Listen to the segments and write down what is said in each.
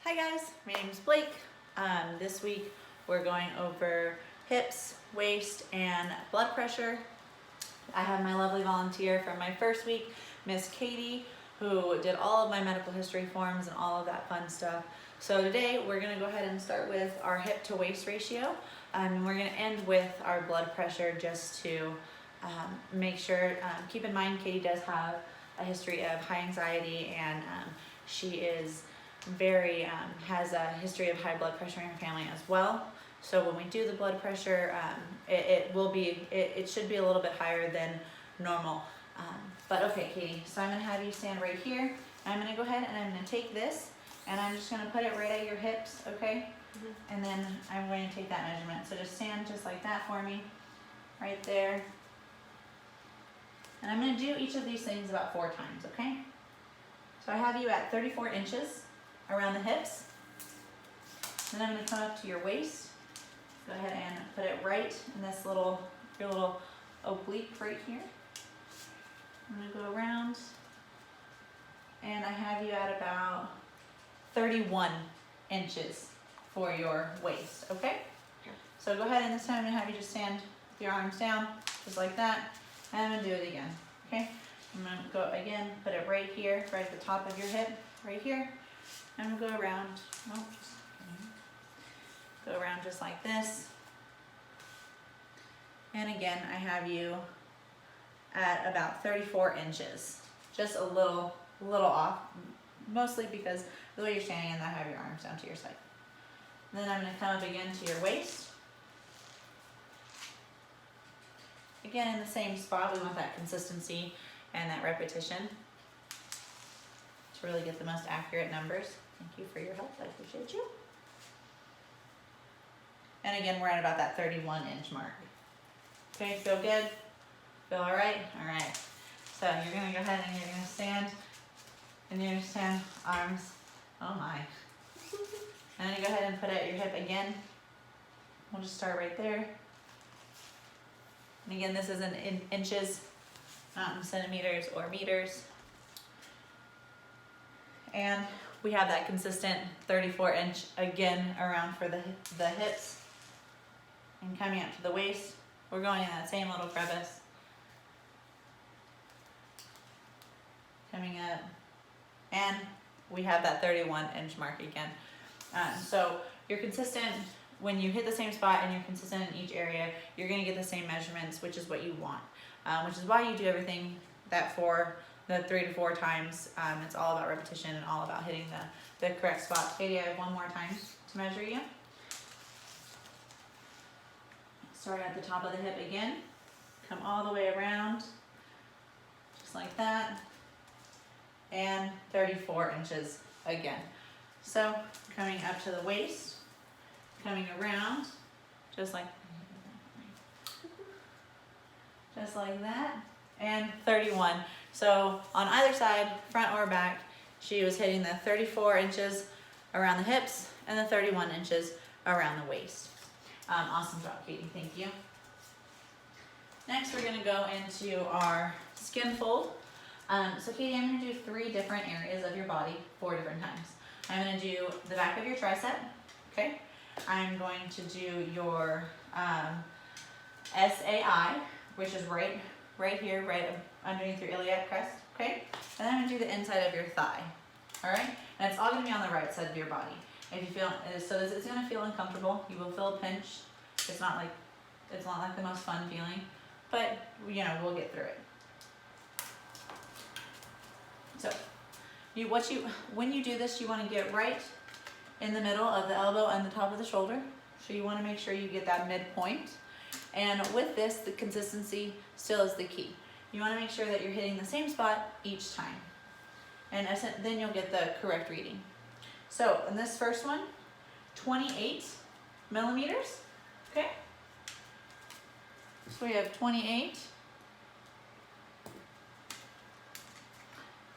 Hi guys, my name is Blake. This week we're going over hips, waist, and blood pressure. I have my lovely volunteer from my first week, Miss Katie, who did all of my medical history forms and all of that fun stuff. So today we're going to go ahead and start with our hip to waist ratio. And we're going to end with our blood pressure just to make sure, keep in mind Katie does have a history of high anxiety, and she is has a history of high blood pressure in her family as well. So when we do the blood pressure, it should be a little bit higher than normal. But okay, Katie, so I'm gonna have you stand right here. I'm gonna go ahead and I'm gonna take this and I'm just gonna put it right at your hips, okay? Mm-hmm. And then I'm going to take that measurement. So just stand just like that for me, right there. And I'm gonna do each of these things about 4 times, okay? So I have you at 34 inches around the hips. Then I'm going to come up to your waist. Go ahead and put it right in this your little oblique right here. I'm going to go around, and I have you at about 31 inches for your waist, okay? So go ahead, and this time I'm going to have you just stand with your arms down, just like that, and I'm going to do it again, okay? I'm going to go again, put it right here, right at the top of your hip, right here. I'm going to go around, go around just like this. And again, I have you at about 34 inches. Just a little off, mostly because the way you're standing, and I have your arms down to your side. And then I'm going to come up again to your waist. Again, in the same spot, we want that consistency and that repetition to really get the most accurate numbers. Thank you for your help, I appreciate you. And again, we're at about that 31-inch mark. Okay, feel good? Feel all right? All right. So you're gonna go ahead and you're gonna stand, and you're gonna stand arms, oh my. And then you go ahead and put it at your hip again. We'll just start right there. And again, this is in inches, not in centimeters or meters. And we have that consistent 34-inch again around for the hips. And coming up to the waist, we're going in that same little crevice. Coming up, and we have that 31-inch mark again. So you're consistent when you hit the same spot, and you're consistent in each area, you're gonna get the same measurements, which is what you want. Which is why you do everything that for the 3 to 4 times. It's all about repetition and all about hitting the correct spot. Katie, I have one more time to measure you. Start at the top of the hip again. Come all the way around, just like that. And 34 inches again. So coming up to the waist, coming around, just like that, and 31. So on either side, front or back, she was hitting the 34 inches around the hips and the 31 inches around the waist. Awesome job, Katie, thank you. Next, we're gonna go into our Skinfold. So Katie, I'm gonna do 3 different areas of your body 4 different times. I'm gonna do the back of your tricep, okay? I'm going to do your SAI, which is right here, right underneath your iliac crest, okay? And then I'm gonna do the inside of your thigh, all right? And it's all gonna be on the right side of your body. If you feel, so this is gonna feel uncomfortable. You will feel a pinch. It's not like the most fun feeling, but you know, we'll get through it. So, when you do this, you wanna get right in the middle of the elbow and the top of the shoulder. So you wanna make sure you get that midpoint. And with this, the consistency still is the key. You wanna make sure that you're hitting the same spot each time. And then you'll get the correct reading. So in this first one, 28 millimeters, okay? So we have 28.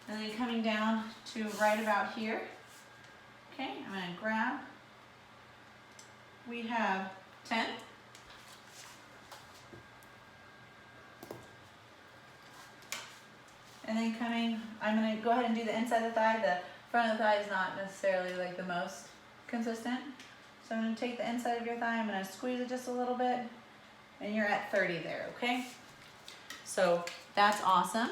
And then coming down to right about here, okay, I'm gonna grab, we have 10. And then I'm gonna go ahead and do the inside of the thigh, front of the thigh is not necessarily like the most consistent. So I'm gonna take the inside of your thigh, I'm gonna squeeze it just a little bit, and you're at 30 there, okay? So that's awesome.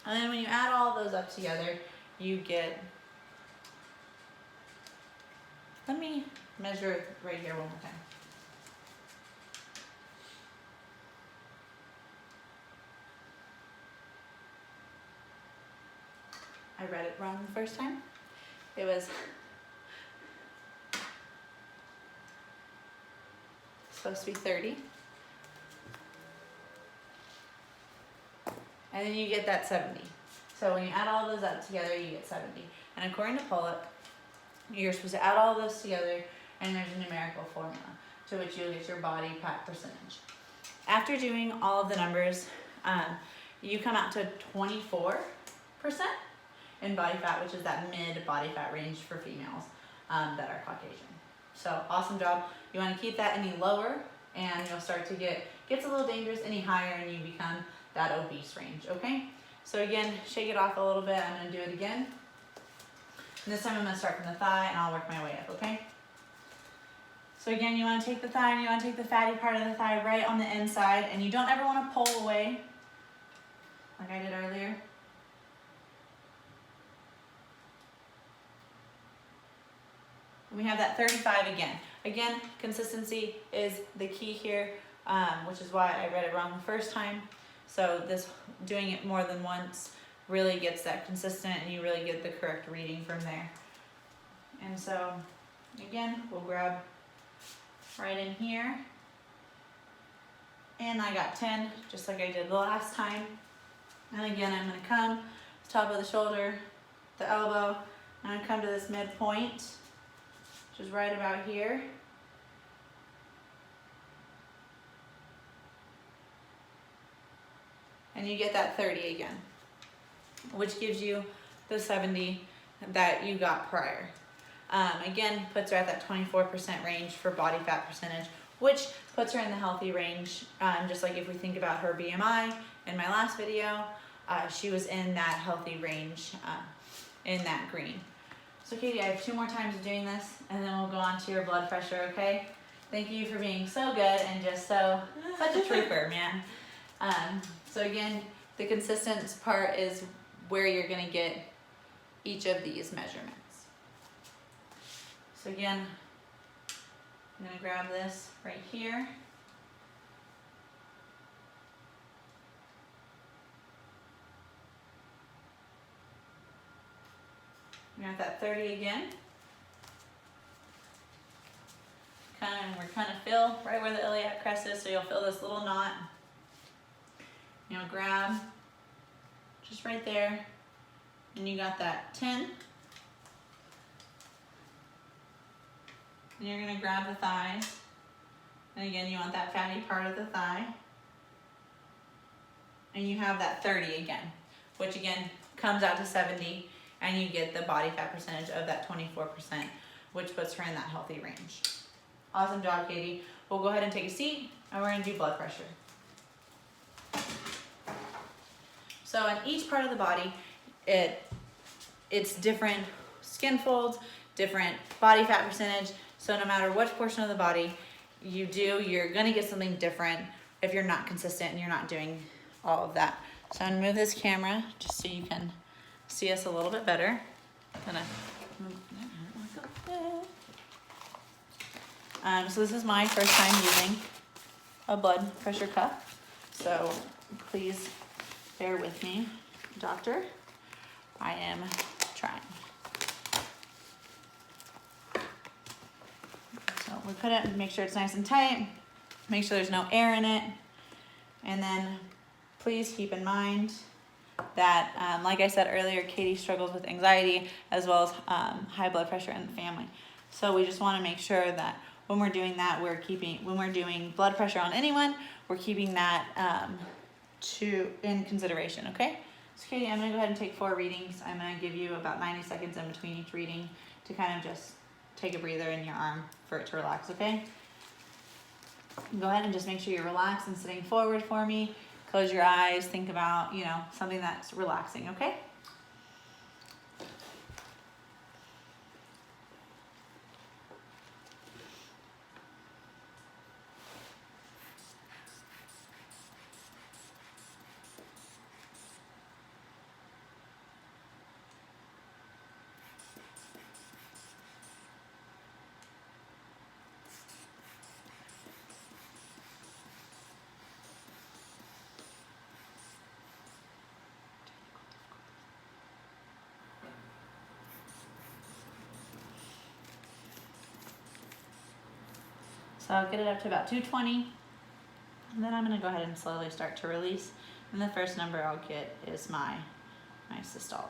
And then when you add all those up together, you get, let me measure it right here one more time. I read it wrong the first time. It was supposed to be 30. And then you get that 70. So when you add all those up together, you get 70. And according to Pollock, you're supposed to add all those together, and there's a numerical formula to which you'll get your body fat percentage. After doing all of the numbers, you come out to 24% in body fat, which is that mid body fat range for females that are Caucasian. So awesome job. You want to keep that any lower, and you'll start to gets a little dangerous any higher, and you become that obese range, okay? So again, shake it off a little bit. I'm gonna do it again. And this time I'm gonna start from the thigh, and I'll work my way up, okay? So again, you wanna take the thigh, and you wanna take the fatty part of the thigh right on the inside, and you don't ever wanna pull away like I did earlier. And we have that 35 again. Again, consistency is the key here, which is why I read it wrong the first time. So this, doing it more than once really gets that consistent, and you really get the correct reading from there. And so again, we'll grab right in here. And I got 10, just like I did the last time. And again, I'm gonna come top of the shoulder, the elbow, and I'm gonna come to this midpoint, which is right about here. And you get that 30 again, which gives you the 70 that you got prior. Again, puts her at that 24% range for body fat percentage, which puts her in the healthy range. Just like if we think about her BMI in my last video, she was in that healthy range in that green. So Katie, I have 2 more times of doing this, and then we'll go on to your blood pressure, okay? Thank you for being so good and just such a trooper, man. So again, the consistent part is where you're gonna get each of these measurements. So again, I'm gonna grab this right here. We're at that 30 again. We're kind of feel right where the iliac crest is, so you'll feel this little knot. You'll grab just right there, and you got that 10. And you're gonna grab the thighs, and again, you want that fatty part of the thigh. And you have that 30 again, which again comes out to 70, and you get the body fat percentage of that 24%, which puts her in that healthy range. Awesome job, Katie. We'll go ahead and take a seat, and we're gonna do blood pressure. So in each part of the body, it's different skin folds, different body fat percentage. So no matter which portion of the body you do, you're gonna get something different if you're not consistent and you're not doing all of that. So I'm gonna move this camera just so you can see us a little bit better. So this is my first time using a blood pressure cuff. So please bear with me, doctor. I am trying. So we put it, make sure it's nice and tight, make sure there's no air in it. And then please keep in mind that, like I said earlier, Katie struggles with anxiety as well as high blood pressure in the family. So we just wanna make sure that when we're doing that, when we're doing blood pressure on anyone, we're keeping that in consideration, okay? So Katie, I'm gonna go ahead and take 4 readings. I'm gonna give you about 90 seconds in between each reading to kind of just take a breather in your arm for it to relax, okay? Go ahead and just make sure you're relaxed and sitting forward for me. Close your eyes, think about, something that's relaxing, okay? So I'll get it up to about 220, and then I'm gonna go ahead and slowly start to release. And the first number I'll get is my systolic.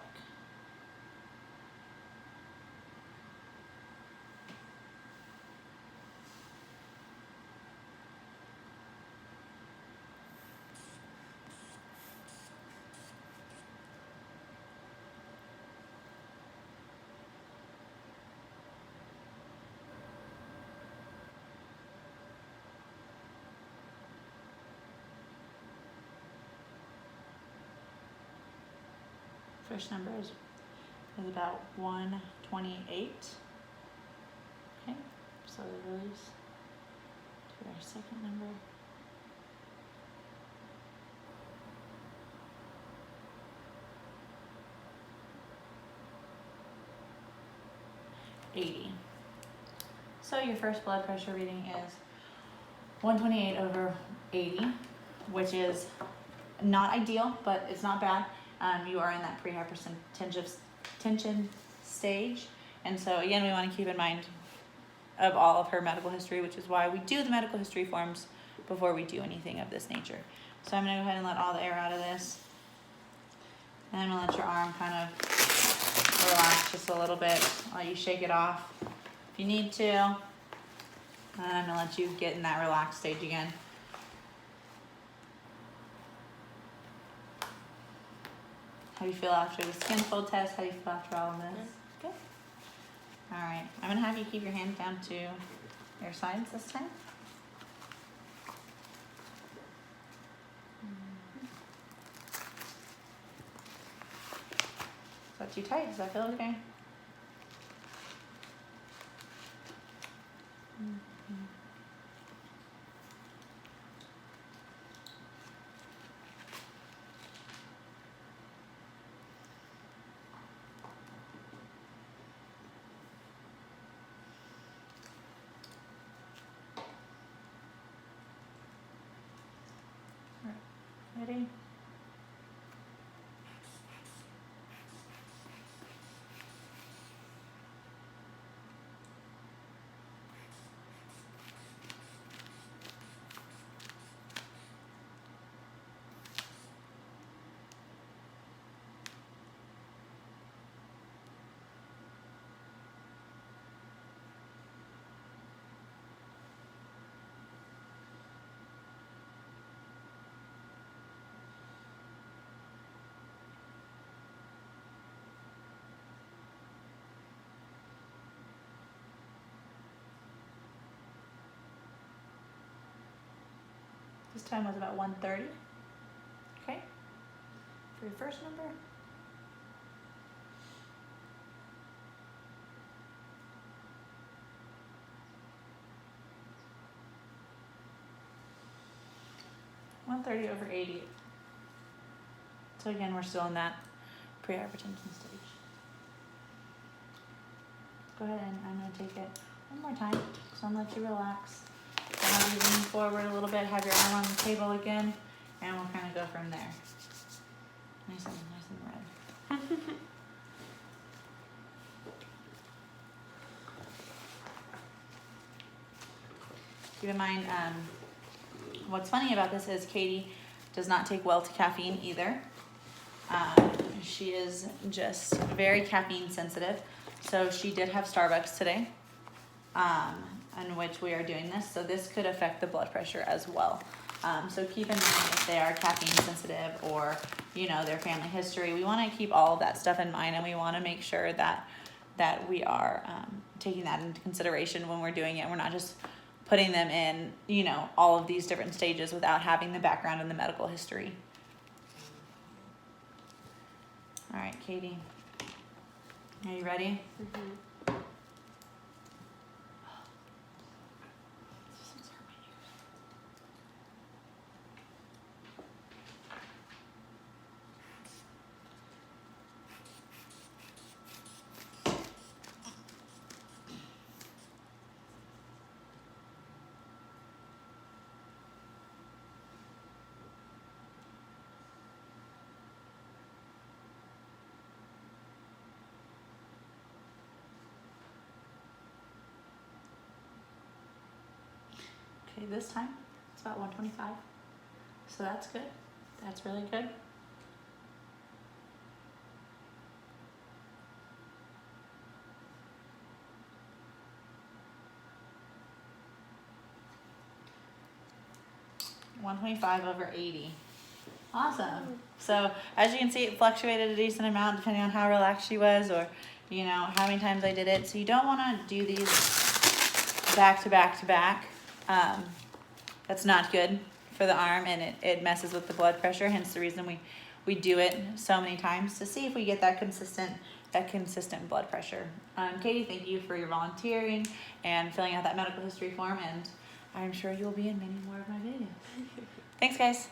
First number is about 128. Okay, so the release to our second number. $80. So your first blood pressure reading is 128 over 80, which is not ideal, but it's not bad. You are in that pre-hypertension stage. And so again, we want to keep in mind of all of her medical history, which is why we do the medical history forms before we do anything of this nature. So I'm going to go ahead and let all the air out of this. And I'm going to let your arm kind of relax just a little bit. I'll let you shake it off if you need to. And I'm going to let you get in that relaxed stage again. How do you feel after the Skinfold test? How do you feel after all of this? Good. All right. I'm going to have you keep your hands down to your sides this time. Is that too tight? Does that feel okay? Ready? This time was about 130. Okay. For your first number. over 80. So again, we're still in that pre-hypertension stage. Go ahead and I'm going to take it one more time. So I'm going to let you relax. I'll have you lean forward a little bit, have your arm on the table again, and we'll kind of go from there. Nice and red. Keep in mind, what's funny about this is Katie does not take well to caffeine either. She is just very caffeine sensitive. So she did have Starbucks today, in which we are doing this. So this could affect the blood pressure as well. So keep in mind if they are caffeine sensitive or, you know, their family history. We want to keep all of that stuff in mind, and we want to make sure that we are taking that into consideration when we're doing it. We're not just putting them in, you know, all of these different stages without having the background and the medical history. All right, Katie, are you ready? Mm-hmm. Okay, this time it's about 125. So that's good. That's really good. $125/80. Awesome. So as you can see, it fluctuated a decent amount depending on how relaxed she was, or you know how many times I did it. So you don't want to do these back to back to back. That's not good for the arm, and it messes with the blood pressure. Hence the reason we do it so many times to see if we get that consistent blood pressure. Katie, thank you for your volunteering and filling out that medical history form, and I'm sure you'll be in many more of my videos. Thanks, guys.